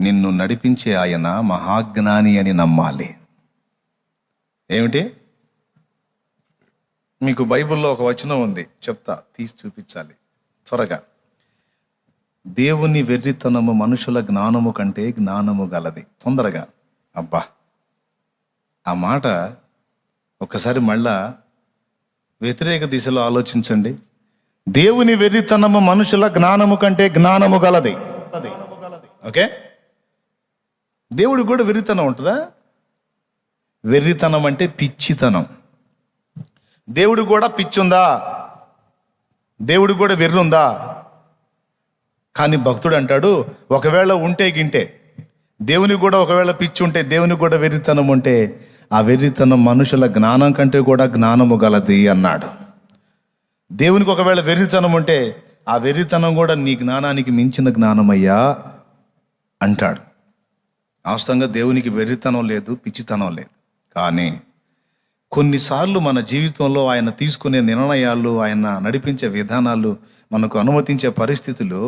నిన్ను నడిపించే ఆయన మహాజ్ఞాని అని నమ్మాలి. ఏమిటి? మీకు బైబిల్లో ఒక వచనం ఉంది, చెప్తా, తీసి చూపించాలి త్వరగా. దేవుని వెర్రితనము మనుషుల జ్ఞానము కంటే జ్ఞానము గలది. తొందరగా. అబ్బా, ఆ మాట ఒకసారి మళ్ళా వ్యతిరేక దిశలో ఆలోచించండి. దేవుని వెర్రితనము మనుషుల జ్ఞానము కంటే జ్ఞానము గలది. ఓకే, దేవుడికి కూడా వెర్రితనం ఉంటుందా? వెర్రితనం అంటే పిచ్చితనం. దేవుడు కూడా పిచ్చుందా? దేవుడు కూడా వెర్రుందా? కానీ భక్తుడు అంటాడు, ఒకవేళ ఉంటే గింటే, దేవునికి కూడా ఒకవేళ పిచ్చి ఉంటే, దేవునికి కూడా వెర్రితనం ఉంటే, ఆ వెర్రితనం మనుషుల జ్ఞానం కంటే కూడా జ్ఞానము గలది అన్నాడు. దేవునికి ఒకవేళ వెర్రితనం ఉంటే, ఆ వెర్రితనం కూడా నీ జ్ఞానానికి మించిన జ్ఞానమయ్యా అంటాడు. వాస్తవంగా దేవునికి వెర్రితనం లేదు, పిచ్చితనం లేదు. కానీ కొన్నిసార్లు మన జీవితంలో ఆయన తీసుకునే నిర్ణయాలు, ఆయన నడిపించే విధానాలు, మనకు అనుమతించే పరిస్థితులు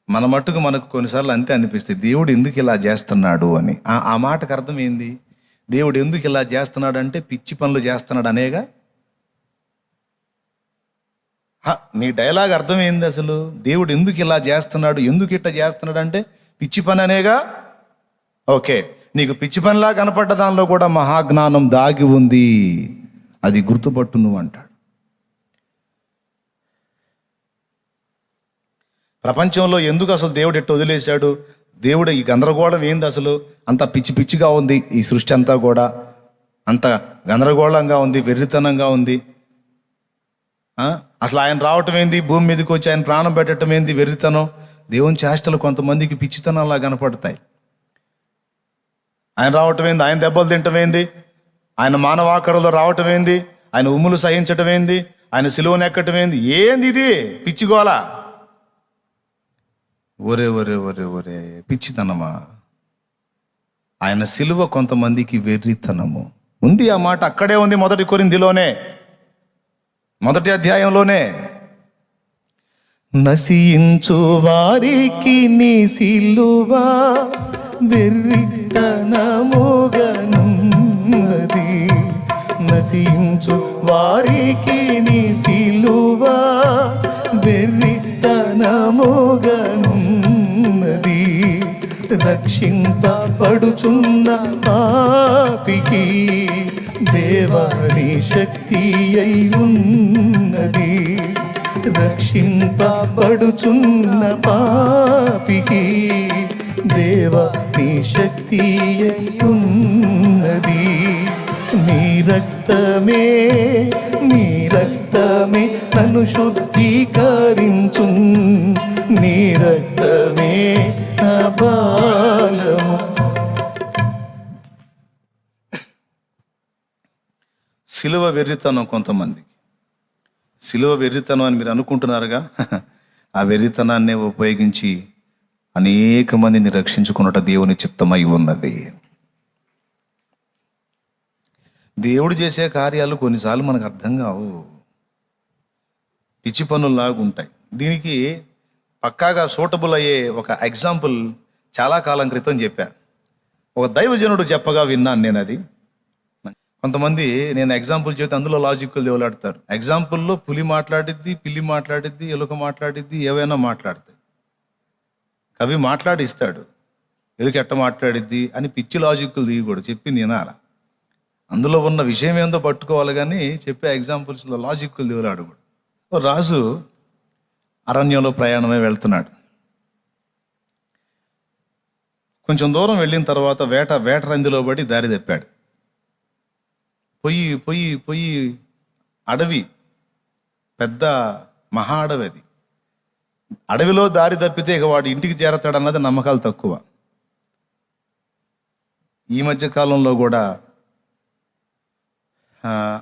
మన మట్టుకు మనకు కొన్నిసార్లు అంతే అనిపిస్తాయి, దేవుడు ఎందుకు ఇలా చేస్తున్నాడు అని. ఆ మాటకు అర్థం ఏంది? దేవుడు ఎందుకు ఇలా చేస్తున్నాడు అంటే పిచ్చి పనులు చేస్తున్నాడు అనేగా. నీ డైలాగ్ అర్థం ఏంది అసలు? దేవుడు ఎందుకు ఇలా చేస్తున్నాడు, ఎందుకు ఇట్లా చేస్తున్నాడు అంటే పిచ్చి పని అనేగా. ఓకే, నీకు పిచ్చి పనిలా కనపడ్డ దానిలో కూడా మహాజ్ఞానం దాగి ఉంది, అది గుర్తుపట్టు నువ్వు అంటాడు. ప్రపంచంలో ఎందుకు అసలు దేవుడు ఎట్టు వదిలేశాడు? దేవుడు ఈ గందరగోళం ఏంది అసలు? అంత పిచ్చి పిచ్చిగా ఉంది ఈ సృష్టి అంతా కూడా, అంత గందరగోళంగా ఉంది, వెర్రితనంగా ఉంది. అసలు ఆయన రావటం ఏంది, భూమి మీదకి వచ్చి ఆయన ప్రాణం పెట్టడం ఏంది, వెర్రితనం. దేవుని చేష్టలు కొంతమందికి పిచ్చితనంలా కనపడతాయి. ఆయన రావటం ఏంది, ఆయన దెబ్బలు తింటం ఏంది, ఆయన మానవాకారంలో రావటం ఏంది, ఆయన ఉమ్ములు సహించటం ఏంది, ఆయన సిలువను ఎక్కటం ఏంది, ఏంది ఇది పిచ్చిగోల? ఒరే ఒరే ఒరే ఒరే, పిచ్చితనమా? ఆయన సిలువ కొంతమందికి వెర్రితనము ఉంది. ఆ మాట అక్కడే ఉంది, 1 కొరింథీలోనే 1వ అధ్యాయంలోనే. నశించు వారికి నీ సిలువ వెర్రితనముగనున్నది. నశించు వారికి నీ సిలువ వెర్రితనముగనున్నది. రక్షింపబడుచున్న పాపికి దేవాని శక్తి అయి ఉన్నది. రక్షింపబడుచున్న పాపికి దేవాని శక్తి అయి ఉన్నది. నీ రక్తమే నన్ను శుద్ధీకరించు, నీ రక్తమే నా బలము. సిలువ వెర్రితనం కొంతమందికి. సిలువ వెర్రితనం అని మీరు అనుకుంటున్నారుగా, ఆ వెర్రితనాన్నే ఉపయోగించి అనేక మందిని రక్షించుకున్నట దేవుని చిత్తమై ఉన్నది. దేవుడు చేసే కార్యాలు కొన్నిసార్లు మనకు అర్థం కావు, పిచ్చి పనుల్లాగా ఉంటాయి. దీనికి పక్కాగా సూటబుల్ అయ్యే ఒక ఎగ్జాంపుల్ చాలా కాలం క్రితం చెప్పా. ఒక దైవజనుడు చెప్పగా విన్నాను నేను. అది కొంతమంది నేను ఎగ్జాంపుల్ చెప్తే అందులో లాజిక్లు దేవులాడతారు. ఎగ్జాంపుల్లో పులి మాట్లాడిద్ది, పిల్లి మాట్లాడిద్ది, ఎలుక మాట్లాడిద్ది, ఏవైనా మాట్లాడతాయి. కవి మాట్లాడిస్తాడు, ఎలుక ఎట్ట మాట్లాడిద్ది అని పిచ్చి లాజిక్లు దిగకూడదు, చెప్పింది వినాల. అందులో ఉన్న విషయం ఏందో పట్టుకోవాలి, కానీ చెప్పే ఎగ్జాంపుల్స్లో లాజిక్లు దేవులాడకూడదు. రాజు అరణ్యంలో ప్రయాణమే వెళ్తున్నాడు. కొంచెం దూరం వెళ్ళిన తర్వాత వేట రందిలో పడి దారి తప్పాడు. పొయ్యి అడవి, పెద్ద మహా అడవి అది. అడవిలో దారి తప్పితే ఇక వాడు ఇంటికి చేరతాడన్నది నమ్మకాలు తక్కువ. ఈ మధ్య కాలంలో కూడా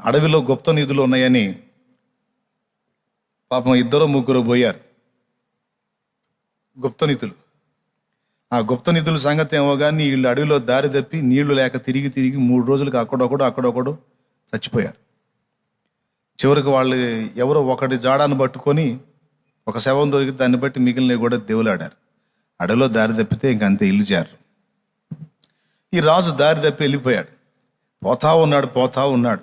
అడవిలో గుప్త నిధులు ఉన్నాయని పాపం 2-3 పోయారు గుప్త నిధులు. ఆ గుప్త నిధుల సంగతి ఏమో కానీ వీళ్ళు అడవిలో దారి తప్పి నీళ్లు లేక తిరిగి 3 రోజులకి అక్కడొకడు చచ్చిపోయారు. చివరికి వాళ్ళు ఎవరో ఒకటి జాడాను పట్టుకొని ఒక శవం దొరికి దాన్ని బట్టి మిగిలినవి కూడా దేవులాడారు. అడవిలో దారి తప్పితే ఇంకంతే ఇల్లు చేరు. ఈ రాజు దారి తప్పి వెళ్ళిపోయాడు. పోతా ఉన్నాడు.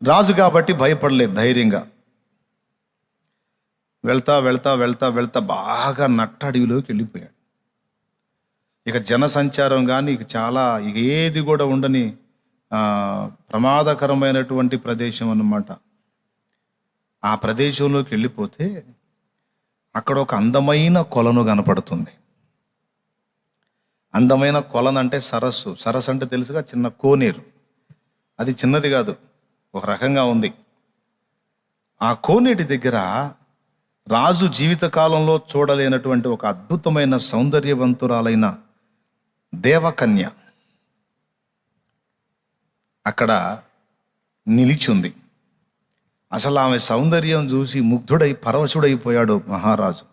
రాజు కాబట్టి భయపడలేదు, ధైర్యంగా వెళ్తా బాగా నట్ట అడవిలోకి వెళ్ళిపోయాడు. ఇక జనసంచారం కానీ ఇక ఏది కూడా ఉండని ప్రమాదకరమైనటువంటి ప్రదేశం అన్నమాట. ఆ ప్రదేశంలోకి వెళ్ళిపోతే అక్కడ ఒక అందమైన కొలను కనపడుతుంది. అందమైన కొలను అంటే సరస్సు అంటే తెలుసుగా, చిన్న కోనేరు. అది చిన్నది కాదు, ఒక రకంగా ఉంది. ఆ కోనేటి దగ్గర రాజు జీవితకాలంలో చూడలేనటువంటి ఒక అద్భుతమైన సౌందర్యవంతురాలైన దేవకన్య అక్కడ నిలిచింది. అసలు ఆమె సౌందర్యం చూసి ముగ్ధుడై పరవశుడైపోయాడు మహారాజు.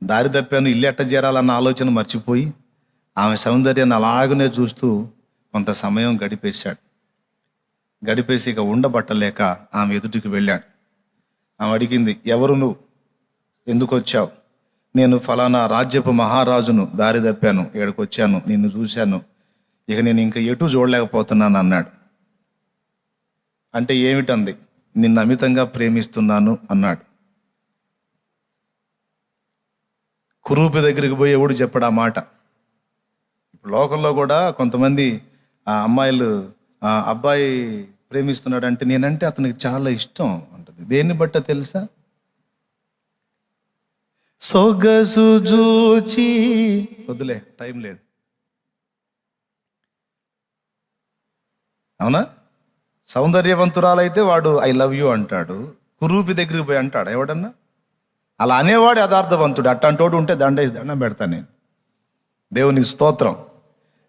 దారి తప్పాను, ఇల్లు ఎట్ట చేరాలన్న ఆలోచన మర్చిపోయి ఆమె సౌందర్యాన్ని అలాగనే చూస్తూ కొంత సమయం గడిపేసి ఇక ఉండబట్టలేక ఆమె ఎదుటికి వెళ్ళాడు. ఆమె అడిగింది, ఎవరు నువ్వు, ఎందుకు వచ్చావు? నేను ఫలానా రాజ్యపు మహారాజును, దారి తప్పాను, ఇక్కడికి వచ్చాను, నిన్ను చూశాను, ఇక నేను ఇంకా ఎటు చూడలేకపోతున్నాను అన్నాడు. అంటే ఏమిటంది? నిన్ను అమితంగా ప్రేమిస్తున్నాను అన్నాడు. కురూపి దగ్గరికి పోయి ఎవడు చెప్పాడు ఆ మాట? ఇప్పుడు లోకంలో కూడా కొంతమంది అమ్మాయిలు అబ్బాయి ప్రేమిస్తున్నాడు అంటే నేనంటే అతనికి చాలా ఇష్టం అంటది. దేన్ని బట్ట తెలుసా? సొగసు జూచి, వద్దులే టైం లేదు, అవునా? సౌందర్యవంతురాలైతే వాడు ఐ లవ్ యూ అంటాడు. కురూపి దగ్గరికి పోయి అంటాడు ఎవడన్నా? అలా అనేవాడు యథార్థవంతుడు. అట్టంటోడు ఉంటే దండేసి దండం పెడతాను నేను. దేవుని స్తోత్రం,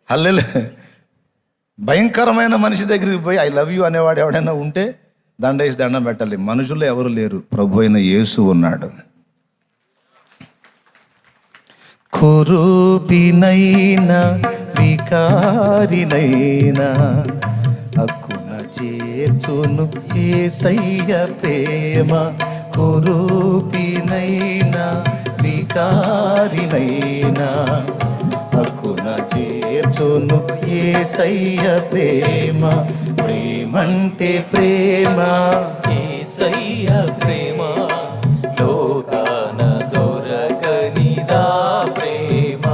హల్లెలూయా. భయంకరమైన మనిషి దగ్గరికి పోయి ఐ లవ్ యూ అనేవాడు ఎవడైనా ఉంటే దండేసి దండం పెట్టాలి. మనుషుల్లో ఎవరు లేరు, ప్రభు అయిన యేసు ఉన్నాడు. కురూపినైనా వికారినైనా హక్కున చేర్చును యేసయ్య ప్రేమ. కురూపినైనా వికారినైనా హక్కున చేర్చును యేసయ్య ప్రేమ. ప్రేమంటే ప్రేమ, యేసయ్య ప్రేమ, లోకాన దొరకనిదా ప్రేమ.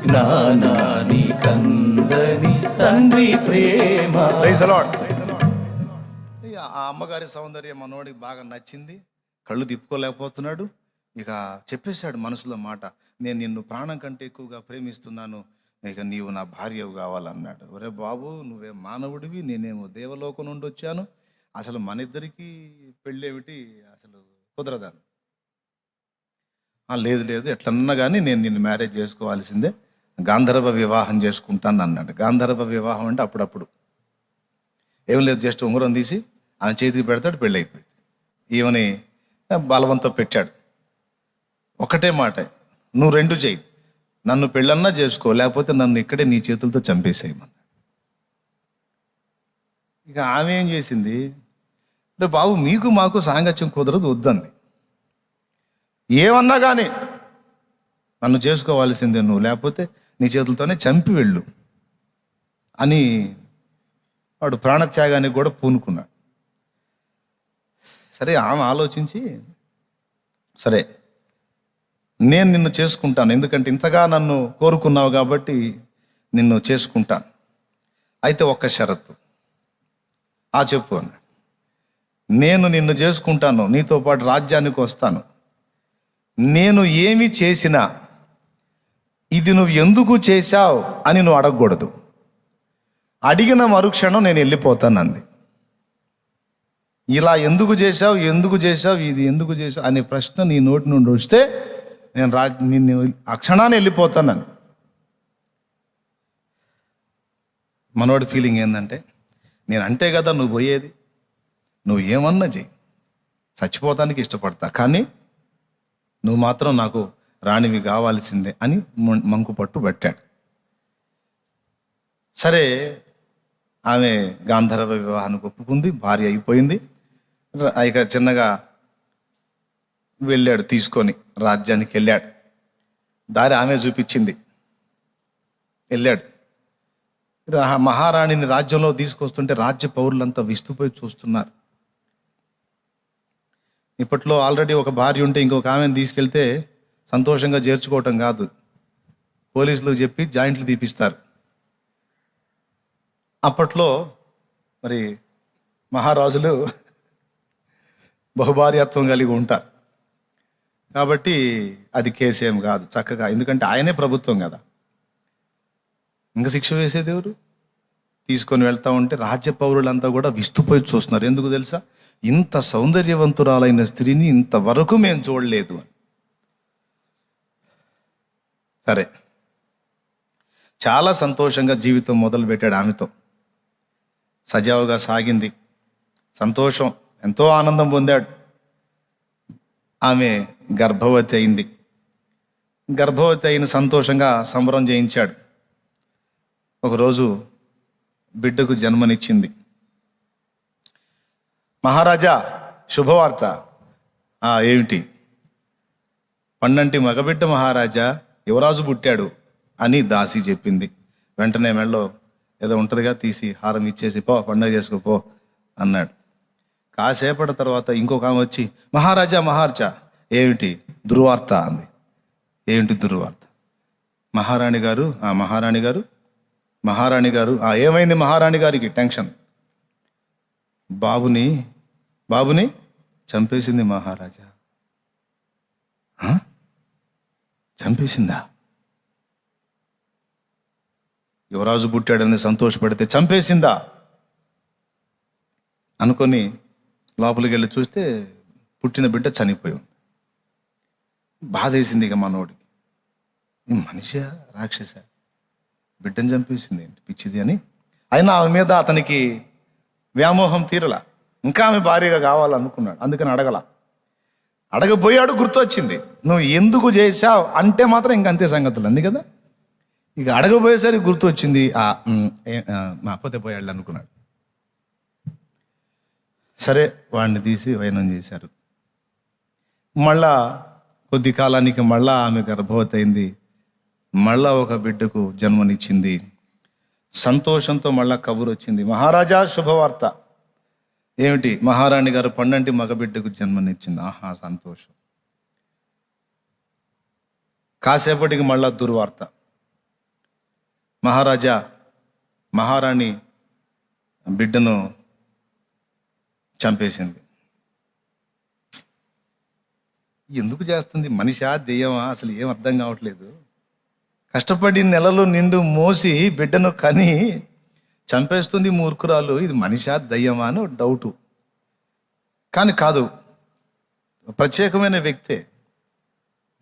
జ్ఞానాని కందని తండ్రి ప్రేమ. Praise the lord. ఆ అమ్మగారి సౌందర్యం మనోడికి బాగా నచ్చింది, కళ్ళు తిప్పుకోలేకపోతున్నాడు. ఇక చెప్పేశాడు మనసులో మాట, నేను నిన్ను ప్రాణం కంటే ఎక్కువగా ప్రేమిస్తున్నాను, ఇక నీవు నా భార్యవు కావాలన్నాడు. ఒరే బాబు, నువ్వే మానవుడివి, నేనేమో దేవలోకం నుండి వచ్చాను, అసలు మన ఇద్దరికి పెళ్ళేమిటి, అసలు కుదరదాను. లేదు ఎట్లన్నా కానీ నేను నిన్ను మ్యారేజ్ చేసుకోవాల్సిందే, గాంధర్వ వివాహం చేసుకుంటాను అన్నాడు. గాంధర్వ వివాహం అంటే అప్పుడప్పుడు ఏం లేదు, జస్ట్ ఉంగరం తీసి ఆమె చేతికి పెడతాడు, పెళ్ళి అయిపోయింది. ఈమెని బలవంతం పెట్టాడు. ఒకటే మాట, నువ్వు రెండు చెయ్యి, నన్ను పెళ్ళన్నా చేసుకో, లేకపోతే నన్ను ఇక్కడే నీ చేతులతో చంపేసేయమని. ఇక ఆమె ఏం చేసింది, రే బాబు మీకు మాకు సాంగత్యం కుదరదు, వద్దంది. ఏమన్నా కానీ నన్ను చేసుకోవాల్సిందే నువ్వు, లేకపోతే నీ చేతులతోనే చంపి వెళ్ళు అని వాడు ప్రాణత్యాగానికి కూడా పూనుకున్నాడు. సరే, ఆమె ఆలోచించి, సరే నేను నిన్ను చేసుకుంటాను, ఎందుకంటే ఇంతగా నన్ను కోరుకున్నావు కాబట్టి నిన్ను చేసుకుంటాను. అయితే ఒక్క షరతు. చెప్పు అన్నాడు. నేను నిన్ను చేసుకుంటాను, నీతో పాటు రాజ్యానికి వస్తాను, నేను ఏమి చేసినా ఇది నువ్వు ఎందుకు చేశావు అని నువ్వు అడగకూడదు, అడిగిన మరుక్షణం నేను వెళ్ళిపోతాను అంది. ఇలా ఎందుకు చేశావు ఇది ఎందుకు చేశావు అనే ప్రశ్న నీ నోటి నుండి వస్తే నేను నిన్ను ఆ క్షణాన్ని వెళ్ళిపోతానని. మనోడి ఫీలింగ్ ఏంటంటే, నేను అంటే కదా నువ్వు పోయేది, నువ్వు ఏమన్నా చెయ్యి, చచ్చిపోతానికి ఇష్టపడతా, కానీ నువ్వు మాత్రం నాకు రాణివి కావాల్సిందే అని మంకు పట్టు పెట్టాడు. సరే, ఆమె గాంధర్వ వివాహానికి ఒప్పుకుంది, భార్య అయిపోయింది. ఇక చిన్నగా వెళ్ళాడు, తీసుకొని రాజ్యానికి వెళ్ళాడు. దారి ఆమె చూపించింది. వెళ్ళాడు. మహారాణిని రాజ్యంలో తీసుకొస్తుంటే రాజ్య పౌరులంతా విస్తుపోయి చూస్తున్నారు. ఇప్పట్లో ఆల్రెడీ ఒక భార్య ఉంటే ఇంకొక ఆమెను తీసుకెళ్తే సంతోషంగా చేర్చుకోవటం కాదు, పోలీసులకు చెప్పి జాయింట్లు తీపిస్తారు. అప్పట్లో మరి మహారాజులు బహుభార్యత్వం కలిగి ఉంటారు కాబట్టి అది కేసేం కాదు చక్కగా, ఎందుకంటే ఆయనే ప్రభుత్వం కదా. ఇంకా శిక్ష వేసేది ఎవరు? తీసుకొని వెళ్తా ఉంటే రాజ్య పౌరులంతా కూడా విస్తుపోయి చూస్తున్నారు. ఎందుకు తెలుసా? ఇంత సౌందర్యవంతురాలైన స్త్రీని ఇంతవరకు మేము చూడలేదు అని. సరే, చాలా సంతోషంగా జీవితం మొదలుపెట్టాడు. ఆమెతో సజావుగా సాగింది. సంతోషం, ఎంతో ఆనందం పొందాడు. ఆమె గర్భవతి అయింది. గర్భవతి అయిన సంతోషంగా సంబరం చేయించాడు. ఒకరోజు బిడ్డకు జన్మనిచ్చింది. మహారాజా, శుభవార్త. ఏమిటి? పండంటి మగబిడ్డ మహారాజా, యువరాజు పుట్టాడు అని దాసి చెప్పింది. వెంటనే మెళ్ళో ఏదో ఉంటుందిగా తీసి హారం ఇచ్చేసి పో, పండుగ చేసుకోపో అన్నాడు. కాసేపటి తర్వాత ఇంకొక ఆమె వచ్చి, మహారాజా మహారాజా, ఏమిటి? దుర్వార్త అంది. ఏమిటి దుర్వార్త? మహారాణి గారు మహారాణి గారు ఏమైంది? మహారాణి గారికి టెన్షన్. బాబుని చంపేసింది మహారాజా. చంపేసిందా? యువరాజు పుట్టాడని సంతోషపడితే చంపేసిందా అనుకొని లోపలికి వెళ్ళి చూస్తే పుట్టిన బిడ్డ చనిపోయి ఉంది. బాధ వేసింది ఇక మనోడికి. ఈ మనిషి రాక్షస, బిడ్డను చంపేసింది ఏంటి పిచ్చిది అని. అయినా ఆమె మీద అతనికి వ్యామోహం తీరలా. ఇంకా ఆమె భార్యగా కావాలనుకున్నాడు. అందుకని అడగబోయాడు. గుర్తొచ్చింది, నువ్వు ఎందుకు చేశావు అంటే మాత్రం ఇంకంతే సంగతులు అంది కదా. ఇక అడగబోయేసరికి గుర్తొచ్చింది, మా అప్పతే పోయాడు అనుకున్నాడు. సరే, వాడిని తీసి వైనం చేశారు. మళ్ళా కొద్ది కాలానికి మళ్ళా ఆమె గర్భవతి అయింది. మళ్ళా ఒక బిడ్డకు జన్మనిచ్చింది. సంతోషంతో మళ్ళా కబురు వచ్చింది, మహారాజా శుభవార్త. ఏమిటి? మహారాణి గారు పండంటి మగబిడ్డకు జన్మనిచ్చింది. ఆహా, సంతోషం. కాసేపటికి మళ్ళా దుర్వార్త. మహారాజా, మహారాణి బిడ్డను చంపేసింది. ఎందుకు చేస్తుంది? మనిషా దెయ్యమా? అసలు ఏం అర్థం కావట్లేదు. కష్టపడి నెలలు నిండు మోసి బిడ్డను కని చంపేస్తుంది మూర్ఖురాలు. ఇది మనిషా దయ్యమా అని డౌటు. కానీ కాదు, ప్రత్యేకమైన వ్యక్తే,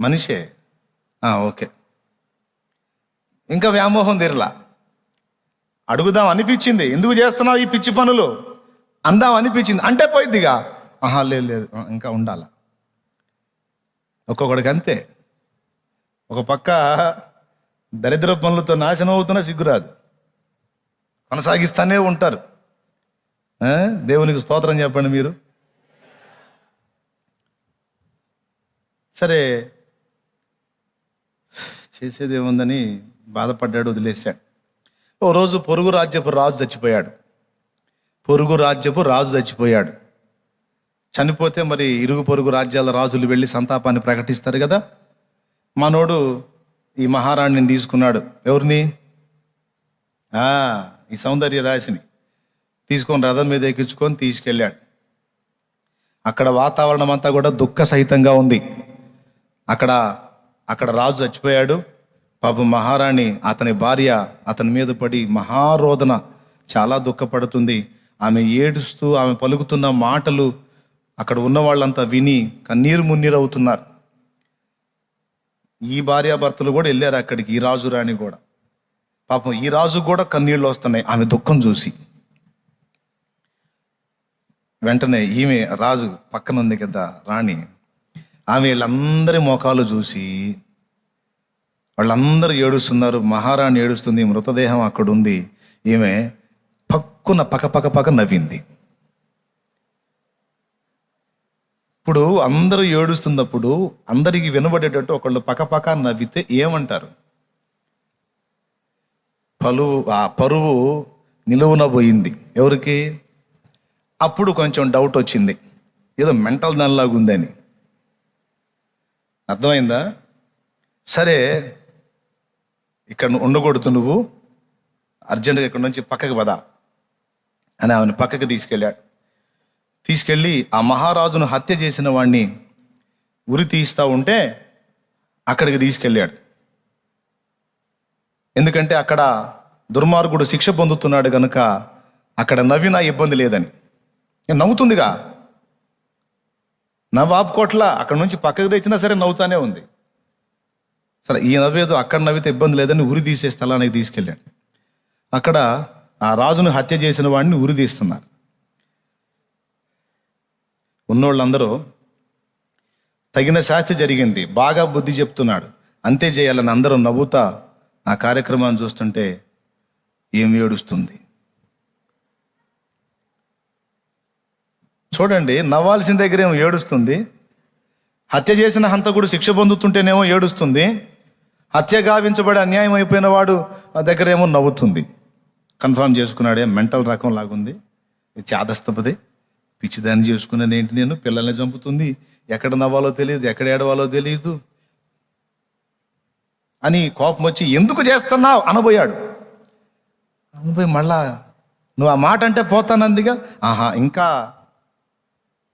మనిషే. ఓకే. ఇంకా వ్యామోహం తీరలా. అడుగుదాం అనిపించింది, ఎందుకు చేస్తున్నావు ఈ పిచ్చి పనులు అందాం అనిపించింది. అంటే పోయిద్దిగా. లేదు ఇంకా ఉండాలా. ఒక్కొక్కడికి అంతే. ఒక పక్క దరిద్ర పనులతో నాశనం అవుతున్నా సిగ్గురాదు, కొనసాగిస్తానే ఉంటారు. దేవునికి స్తోత్రం చెప్పండి మీరు. సరే, చేసేది ఏముందని బాధపడ్డాడు, వదిలేశాడు. ఓ రోజు పొరుగు రాజ్యపు రాజు చచ్చిపోయాడు. చనిపోతే మరి ఇరుగు పొరుగు రాజ్యాల రాజులు వెళ్ళి సంతాపాన్ని ప్రకటిస్తారు కదా. మనోడు ఈ మహారాణిని తీసుకున్నాడు. ఎవరిని? ఈ సౌందర్య రాశిని తీసుకొని రథం మీద ఎక్కించుకొని తీసుకెళ్ళాడు. అక్కడ వాతావరణం అంతా కూడా దుఃఖ సహితంగా ఉంది. అక్కడ రాజు చచ్చిపోయాడు. పాపం మహారాణి, అతని భార్య అతని మీద పడి మహారోదన, చాలా దుఃఖపడుతుంది. ఆమె ఏడుస్తూ ఆమె పలుకుతున్న మాటలు అక్కడ ఉన్న వాళ్ళంతా విని కన్నీరు మున్నీరు అవుతున్నారు. ఈ భార్యాభర్తలు కూడా వెళ్ళారు అక్కడికి, ఈ రాజు రాణి కూడా. పాపం ఈ రాజు కూడా కన్నీళ్ళు వస్తున్నాయి ఆమె దుఃఖం చూసి. వెంటనే ఈమె రాజు పక్కన ఉంది కదా రాణి, ఆమె వీళ్ళందరి మోకాలు చూసి వాళ్ళందరూ ఏడుస్తున్నారు. మహారాణి ఏడుస్తుంది, మృతదేహం అక్కడ ఉంది. ఈమె పక్క నవ్వింది. ఇప్పుడు అందరూ ఏడుస్తున్నప్పుడు అందరికీ వినబడేటట్టు ఒకళ్ళు పక్కపక్క నవ్వితే ఏమంటారు? ఆ పరువు నిలువున పోయింది. ఎవరికి? అప్పుడు కొంచెం డౌట్ వచ్చింది, ఏదో మెంటల్ దానిలాగా ఉందని. అర్థమైందా? సరే, ఇక్కడ ఉండకూడదు, నువ్వు అర్జెంటుగా ఇక్కడ నుంచి పక్కకి పదా అని ఆమెను పక్కకి తీసుకెళ్ళి ఆ మహారాజును హత్య చేసిన వాడిని ఉరి తీస్తూ ఉంటే అక్కడికి తీసుకెళ్ళాడు. ఎందుకంటే అక్కడ దుర్మార్గుడు శిక్ష పొందుతున్నాడు కనుక అక్కడ నవ్వినా ఇబ్బంది లేదని. నవ్వుతుందిగా, ఆపుకోట్ల, అక్కడ నుంచి పక్కకు తెచ్చినా సరే నవ్వుతానే ఉంది. సరే, ఈ నవ్వేదో అక్కడ నవ్వితే ఇబ్బంది లేదని ఉరి తీసే స్థలానికి తీసుకెళ్ళాడు. అక్కడ ఆ రాజును హత్య చేసిన వాడిని ఉరి తీస్తున్నారు. ఉన్నోళ్ళందరూ తగిన శాస్తి జరిగింది, బాగా బుద్ధి చెప్తున్నాడు, అంతే చేయాలని అందరూ నవ్వుతా ఆ కార్యక్రమాన్ని చూస్తుంటే ఏం ఏడుస్తుంది. చూడండి, నవ్వాల్సిన దగ్గర ఏమో ఏడుస్తుంది, హత్య చేసిన హంతకుడు శిక్ష పొందుతుంటేనేమో ఏడుస్తుంది, హత్య గావించబడి అన్యాయం అయిపోయిన వాడు దగ్గర ఏమో నవ్వుతుంది. కన్ఫర్మ్ చేసుకున్నాడే, మెంటల్ రకం లాగుంది, చాదస్తపది, పిచ్చిదాన్ని చేసుకున్నాను ఏంటి, నేను పిల్లల్ని చంపుతుంది, ఎక్కడ నవ్వాలో తెలియదు, ఎక్కడ ఏడవాలో తెలియదు అని కోపం వచ్చి ఎందుకు చేస్తున్నావు అనబోయాడు. అనబోయి మళ్ళా నువ్వు ఆ మాట అంటే పోతానందిగా, ఆహా ఇంకా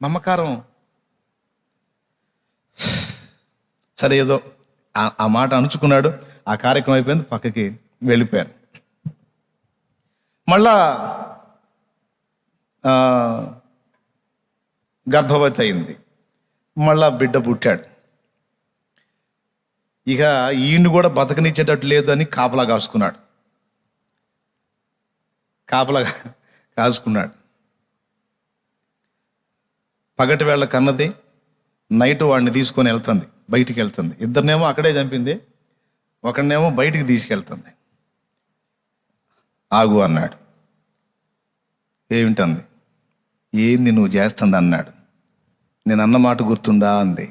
మమకారం. సరే, ఏదో ఆ మాట అణుచుకున్నాడు, ఆ కార్యక్రమం అయిపోయింది, పక్కకి వెళ్ళిపోయారు. మళ్ళా గర్భవతి అయింది, మళ్ళా బిడ్డ పుట్టాడు. ఇక ఈయన్ని కూడా బతకనిచ్చేటట్టు లేదు అని కాపలా కాసుకున్నాడు. పగటి వేళ కన్నది, నైట్ వాడిని తీసుకొని వెళ్తుంది, బయటికి వెళ్తుంది. ఇద్దరినేమో అక్కడే చంపింది, ఒకడినేమో బయటికి తీసుకెళ్తుంది. ఆగు అన్నాడు. ఏమిటంది? ఏంది నువ్వు చేస్తుంది అన్నాడు. నేను అన్న మాట గుర్తుందా అంది.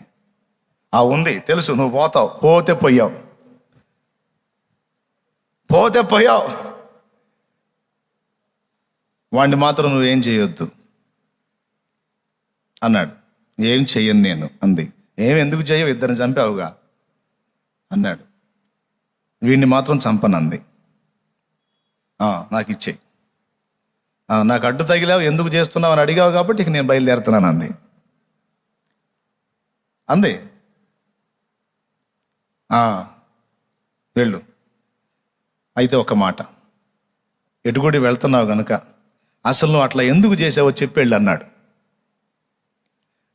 ఉంది, తెలుసు, నువ్వు పోతావు, పోతే పోయావు, వాడిని మాత్రం నువ్వేం చేయొద్దు అన్నాడు. ఏం చెయ్యను నేను అంది. ఎందుకు చేయవు, ఇద్దరిని చంపావుగా అన్నాడు. వీడిని మాత్రం చంపనంది. నాకు ఇచ్చేయి, నాకు అడ్డు తగిలావు, ఎందుకు చేస్తున్నావు అని అడిగావు కాబట్టి ఇక నేను బయలుదేరుతున్నాను అంది. వెళ్ళు, అయితే ఒక మాట, ఎటుగుడి వెళ్తున్నావు కనుక అసలు నువ్వు అట్లా ఎందుకు చేసావో చెప్పెళ్ళు అన్నాడు.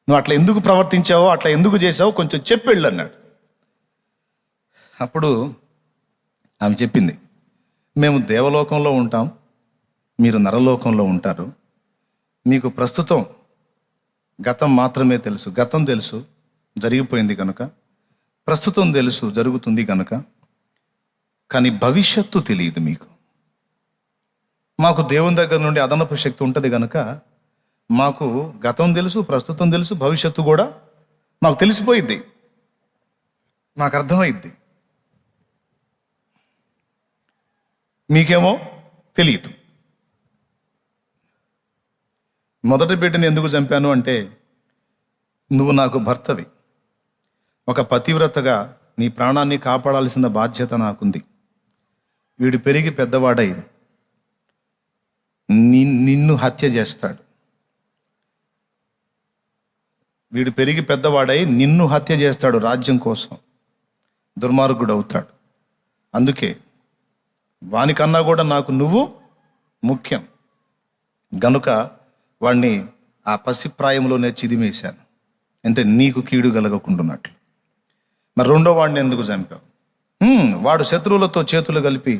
నువ్వు అట్లా ఎందుకు ప్రవర్తించావో, అట్లా ఎందుకు చేసావో కొంచెం చెప్పెళ్ళు అన్నాడు. అప్పుడు ఆమె చెప్పింది, మేము దేవలోకంలో ఉంటాం, మీరు నరలోకంలో ఉంటారు, మీకు ప్రస్తుతం గతం మాత్రమే తెలుసు, గతం తెలుసు జరిగిపోయింది కనుక, ప్రస్తుతం తెలుసు జరుగుతుంది కనుక, కానీ భవిష్యత్తు తెలియదు మీకు. మాకు దేవుని దగ్గర నుండి అదనపు శక్తి ఉంటుంది కనుక మాకు గతం తెలుసు, ప్రస్తుతం తెలుసు, భవిష్యత్తు కూడా మాకు తెలిసిపోయిద్ది, మాకు అర్థమైద్ది. మీకేమో తెలియదు. మొదటి బిడ్డని ఎందుకు చంపాను అంటే, నువ్వు నాకు భర్తవి, ఒక పతివ్రతగా నీ ప్రాణాన్ని కాపాడాల్సిన బాధ్యత నాకుంది. వీడు పెరిగి పెద్దవాడై నిన్ను హత్య చేస్తాడు. వీడు పెరిగి పెద్దవాడై నిన్ను హత్య చేస్తాడు, రాజ్యం కోసం దుర్మార్గుడు అవుతాడు. అందుకే వానికన్నా కూడా నాకు నువ్వు ముఖ్యం గనుక వాడిని ఆ పసిప్రాయంలోనే చిదిమేశాను, అంటే నీకు కీడు కలగకుండాన్నట్లు. మరి రెండో వాడిని ఎందుకు చంపావు? వాడు శత్రువులతో చేతులు కలిపి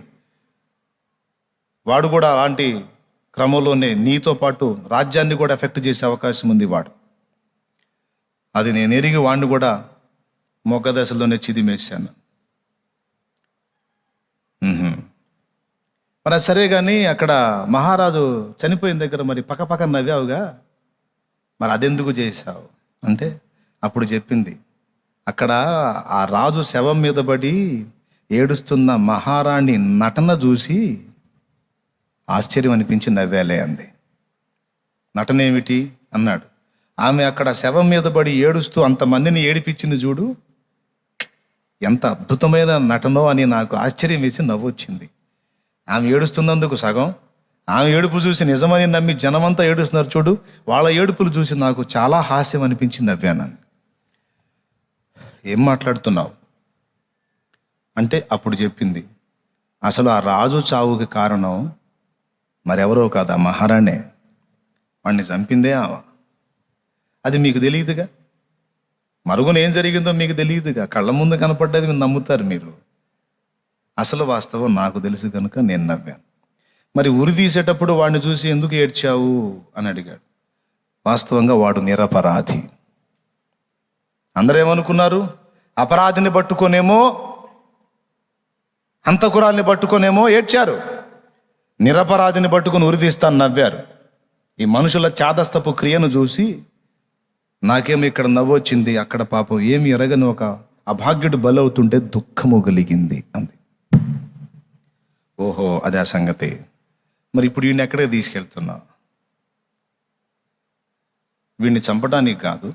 వాడు కూడా అలాంటి క్రమంలోనే నీతో పాటు రాజ్యాన్ని కూడా ఎఫెక్ట్ చేసే అవకాశం ఉంది వాడు. అది నేను ఎరిగి వాడిని కూడా మొగ్గ దశలోనే చిదిమేశాను. మరి సరే కానీ అక్కడ మహారాజు చనిపోయిన దగ్గర మరి పక్కపక్క నవ్వావుగా, మరి అదెందుకు చేశావు అంటే అప్పుడు చెప్పింది, అక్కడ ఆ రాజు శవం మీద పడి ఏడుస్తున్న మహారాణి నటన చూసి ఆశ్చర్యం అనిపించి నవ్వాలే అంది. నటన ఏమిటి అన్నాడు. ఆమె అక్కడ శవం మీద పడి ఏడుస్తూ అంతమందిని ఏడిపించింది చూడు, ఎంత అద్భుతమైన నటనో అని నాకు ఆశ్చర్యం వేసి నవ్వొచ్చింది. ఆమె ఏడుస్తున్నందుకు సగం, ఆమె ఏడుపు చూసి నిజమని నమ్మి జనమంతా ఏడుస్తున్నారు చూడు, వాళ్ళ ఏడుపులు చూసి నాకు చాలా హాస్యం అనిపించి నవ్వాను. ఏం మాట్లాడుతున్నావు అంటే అప్పుడు చెప్పింది, అసలు ఆ రాజు చావుకి కారణం మరెవరో కాదు, ఆ మహారాణే. వాడిని చంపిందే ఆమె. అది మీకు తెలియదుగా, మరుగున ఏం జరిగిందో మీకు తెలియదుగా, కళ్ళ ముందు కనపడ్డది మీరు నమ్ముతారు. మీరు అసలు వాస్తవం నాకు తెలుసు కనుక నేను నవ్వాను. మరి ఉరి తీసేటప్పుడు వాడిని చూసి ఎందుకు ఏడ్చావు అని అడిగాడు. వాస్తవంగా వాడు నిరపరాధి. అందరూ ఏమనుకున్నారు, అపరాధిని పట్టుకొనేమో హంతకురాల్ని పట్టుకొనేమో ఏడ్చారు, నిరపరాధిని పట్టుకొని ఉరి తీస్తాను నవ్వారు. ఈ మనుషుల చాదస్తపు క్రియను చూసి నాకేమో ఇక్కడ నవ్వొచ్చింది, అక్కడ పాపం ఏమి ఎరగని ఒక అభాగ్యుడు బలవుతుంటే దుఃఖము కలిగింది అంది. ఓహో అదే ఆ సంగతి. మరి ఇప్పుడు వీడిని ఎక్కడికి తీసుకెళ్తున్నా? వీడిని చంపడానికి కాదు,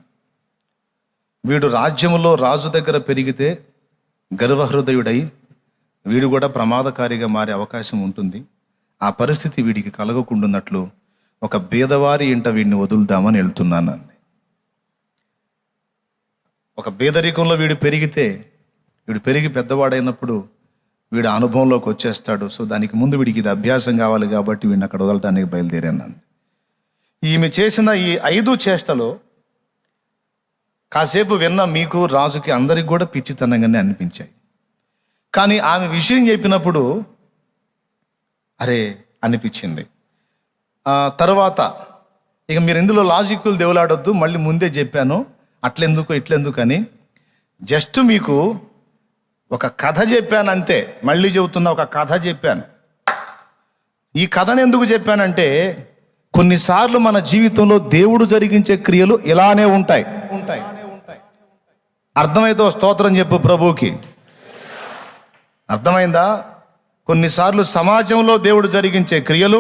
వీడు రాజ్యములో రాజు దగ్గర పెరిగితే గర్వహృదయుడై వీడు కూడా ప్రమాదకారిగా మారే అవకాశం ఉంటుంది. ఆ పరిస్థితి వీడికి కలగకుండాన్నట్లు ఒక బీదవారి ఇంట వీడిని వదులుదామని వెళ్తున్నాను అంది. ఒక బేదరికంలో వీడు పెరిగి పెద్దవాడైనప్పుడు వీడు అనుభవంలోకి వచ్చేస్తాడు. సో దానికి ముందు వీడికి ఇది అభ్యాసం కావాలి కాబట్టి వీడిని అక్కడ వదలటానికి బయలుదేరాను. ఈమె చేసిన ఈ 5 చేష్టలు కాసేపు విన్న మీకు రాజుకి అందరికి కూడా పిచ్చితనంగానే అనిపించాయి. కానీ ఆమె విషయం చెప్పినప్పుడు అరే అనిపించింది. తర్వాత ఇక మీరు ఇందులో లాజిక్లు దేవులాడొద్దు, మళ్ళీ ముందే చెప్పాను అట్లెందుకు ఇట్లెందుకు అని. జస్ట్ మీకు ఒక కథ చెప్పాను అంతే. మళ్ళీ చెబుతున్నా, ఒక కథ చెప్పాను. ఈ కథను ఎందుకు చెప్పానంటే కొన్నిసార్లు మన జీవితంలో దేవుడు జరిగించే క్రియలు ఇలానే ఉంటాయి. అర్థమైతే స్తోత్రం చెప్పు ప్రభువుకి. అర్థమైందా? కొన్నిసార్లు సమాజంలో దేవుడు జరిగించే క్రియలు,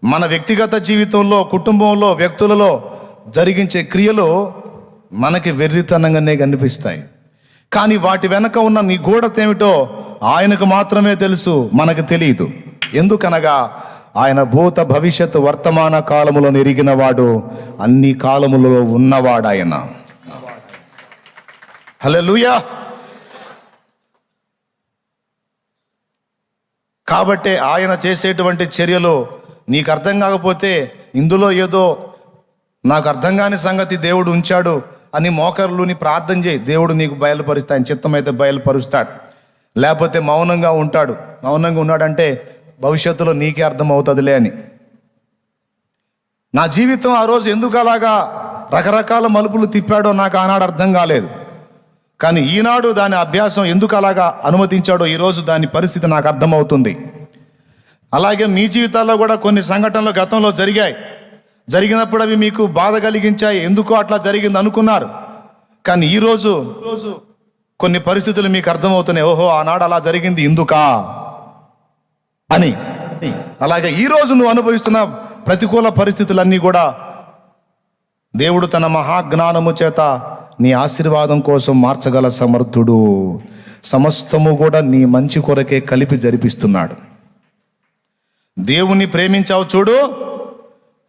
మన వ్యక్తిగత జీవితంలో, కుటుంబంలో, వ్యక్తులలో జరిగించే క్రియలు మనకి వెర్రితనంగానే కనిపిస్తాయి. కానీ వాటి వెనక ఉన్న నీ గూఢత ఏమిటో ఆయనకు మాత్రమే తెలుసు, మనకు తెలియదు. ఎందుకనగా ఆయన భూత భవిష్యత్తు వర్తమాన కాలములో ఎరిగిన వాడు, అన్ని కాలములలో ఉన్నవాడు ఆయన. హల్లెలూయా. కాబట్టే ఆయన చేసేటువంటి చర్యలు నీకు అర్థం కాకపోతే ఇందులో ఏదో నాకు అర్థం కాని సంగతి దేవుడు ఉంచాడు అని మోకర్లుని ప్రార్థన చేయి. దేవుడు నీకు బయలుపరుస్తాడు. ఆయన చిత్తమైతే బయలుపరుస్తాడు, లేకపోతే మౌనంగా ఉంటాడు. మౌనంగా ఉన్నాడంటే భవిష్యత్తులో నీకే అర్థమవుతుందిలే అని. నా జీవితం ఆ రోజు ఎందుకు అలాగా రకరకాల మలుపులు తిప్పాడో నాకు ఆనాడు అర్థం కాలేదు. కానీ ఈనాడు దాని అభ్యాసం ఎందుకు అలాగా అనుమతించాడో ఈరోజు దాని పరిస్థితి నాకు అర్థమవుతుంది. అలాగే మీ జీవితాల్లో కూడా కొన్ని సంఘటనలు గతంలో జరిగినప్పుడు అవి మీకు బాధ కలిగించాయి. ఎందుకో అట్లా జరిగింది అనుకున్నారు. కానీ ఈరోజు కొన్ని పరిస్థితులు మీకు అర్థమవుతున్నాయి. ఓహో ఆనాడు అలా జరిగింది ఎందుకా అని. అలాగే ఈరోజు నువ్వు అనుభవిస్తున్న ప్రతికూల పరిస్థితులన్నీ కూడా దేవుడు తన మహాజ్ఞానము చేత నీ ఆశీర్వాదం కోసం మార్చగల సమర్థుడు. సమస్తము కూడా నీ మంచి కొరకే కలిపి జరిపిస్తున్నాడు. దేవుని ప్రేమించావు చూడు,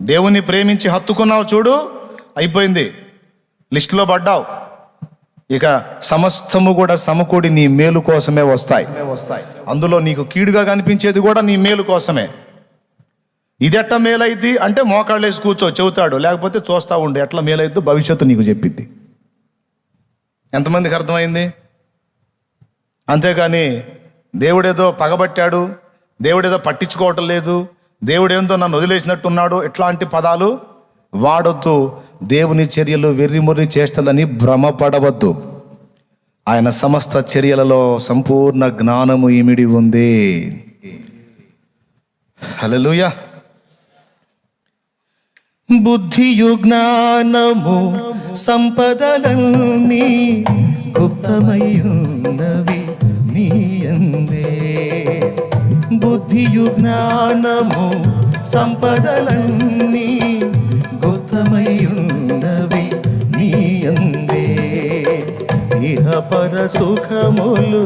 దేవుని ప్రేమించి హత్తుకున్నావు చూడు, అయిపోయింది, లిస్టులో పడ్డావు. ఇక సమస్తము కూడా సమకూడి నీ మేలు కోసమే వస్తాయి. అందులో నీకు కీడుగా కనిపించేది కూడా నీ మేలు కోసమే. ఇది ఎట్లా మేలైద్ది అంటే మోకాళ్ళేసి కూర్చో చెబుతాడు, లేకపోతే చూస్తా ఉండు ఎట్లా మేలైద్దు భవిష్యత్తు నీకు చెప్పిద్ది. ఎంతమందికి అర్థమైంది? అంతేకాని దేవుడేదో పగబట్టాడు, దేవుడేదో పట్టించుకోవటం లేదు, దేవుడేందో నన్ను వదిలేసినట్టున్నాడు, ఇట్లాంటి పదాలు వాడొద్దు. దేవుని చర్యలు వెర్రిముర్రి చేష్టలని భ్రమపడవద్దు. ఆయన సమస్త చర్యలలో సంపూర్ణ జ్ఞానము ఇమిడి ఉంది. హల్లెలూయా. బుద్ధియు జ్ఞానము సంపదలన్నీ గుప్తమయ్యున్నవి నీయందే. బుద్ధియు జ్ఞానము సంపదలన్నీ గుప్తమయ్యున్నవి నీయందే. ఇహ పర సుఖములు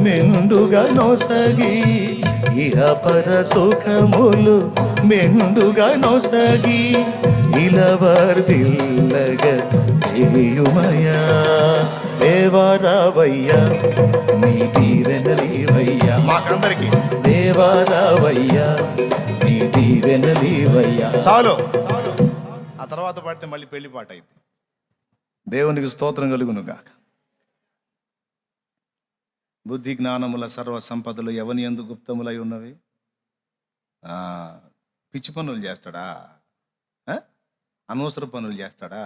మెండుగా నొసగి, ఇహ పర సుఖములు మెండుగా నొసగి, ఇలవర్దిల్లగ చేయుమయా. దేవారావయ్యా నీ దీవెనలీవయ్యా, మాకందరికి దేవారావయ్యా నీ దీవెనలీవయ్యా. చాలు, ఆ తర్వాత పాడితే మళ్ళీ పెళ్లి పాట అయింది. దేవునికి స్తోత్రం కలుగునుగా. బుద్ధి జ్ఞానముల సర్వ సంపదలు ఎవని యందు గుప్తములై ఉన్నవి. పిచ్చి పనులు చేస్తాడా, అనవసర పనులు చేస్తాడా?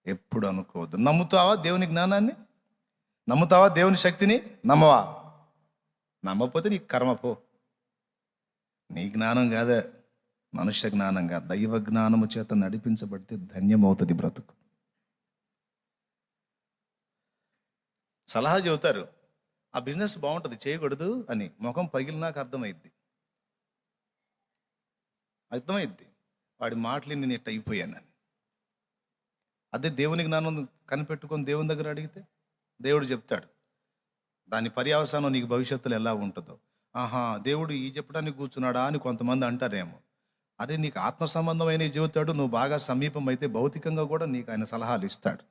ఎప్పుడు అనుకోవద్దు. నమ్ముతావా దేవుని జ్ఞానాన్ని? నమ్ముతావా దేవుని శక్తిని? నమ్మవా? నమ్మకపోతే నీ కర్మ పో. నీ జ్ఞానం కాదా, మనుష్య జ్ఞానం కాదు, దైవ జ్ఞానము చేత నడిపించబడితే ధన్యమవుతుంది బ్రతుకు. సలహా చెబుతారు, ఆ బిజినెస్ బాగుంటుంది చేయకూడదు అని. ముఖం పగిలినాక అర్థమైద్ది. వాడి మాటలు నేను ఇట్ట అయిపోయానని. అదే దేవుని జ్ఞానం కనిపెట్టుకొని దేవుని దగ్గర అడిగితే దేవుడు చెప్తాడు దాని పర్యవసానం నీకు భవిష్యత్తులో ఎలా ఉంటుందో. ఆహా, దేవుడు ఈ చెప్పడానికి కూర్చున్నాడా అని కొంతమంది అంటారేమో. అరే, నీకు ఆత్మ సంబంధమైన చెబుతాడు. నువ్వు బాగా సమీపం అయితే భౌతికంగా కూడా నీకు ఆయన సలహాలు ఇస్తాడు.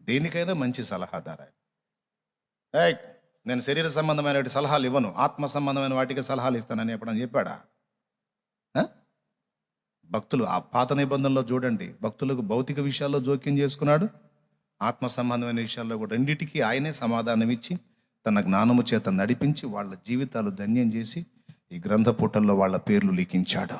దేనికైనా మంచి సలహాదారు ఆయన. నేను శరీర సంబంధమైన సలహాలు ఇవ్వను, ఆత్మ సంబంధమైన వాటికి సలహాలు ఇస్తానని ఎప్పుడని చెప్పాడా? భక్తులు ఆ పాత నిబంధనలో చూడండి, భక్తులకు భౌతిక విషయాల్లో జోక్యం చేసుకున్నాడు, ఆత్మ సంబంధమైన విషయాల్లో కూడా రెండిటికీ ఆయనే సమాధానం ఇచ్చి తన జ్ఞానము చేత నడిపించి వాళ్ళ జీవితాలు ధన్యం చేసి ఈ గ్రంథ పుటల్లో వాళ్ళ పేర్లు లిఖించాడు.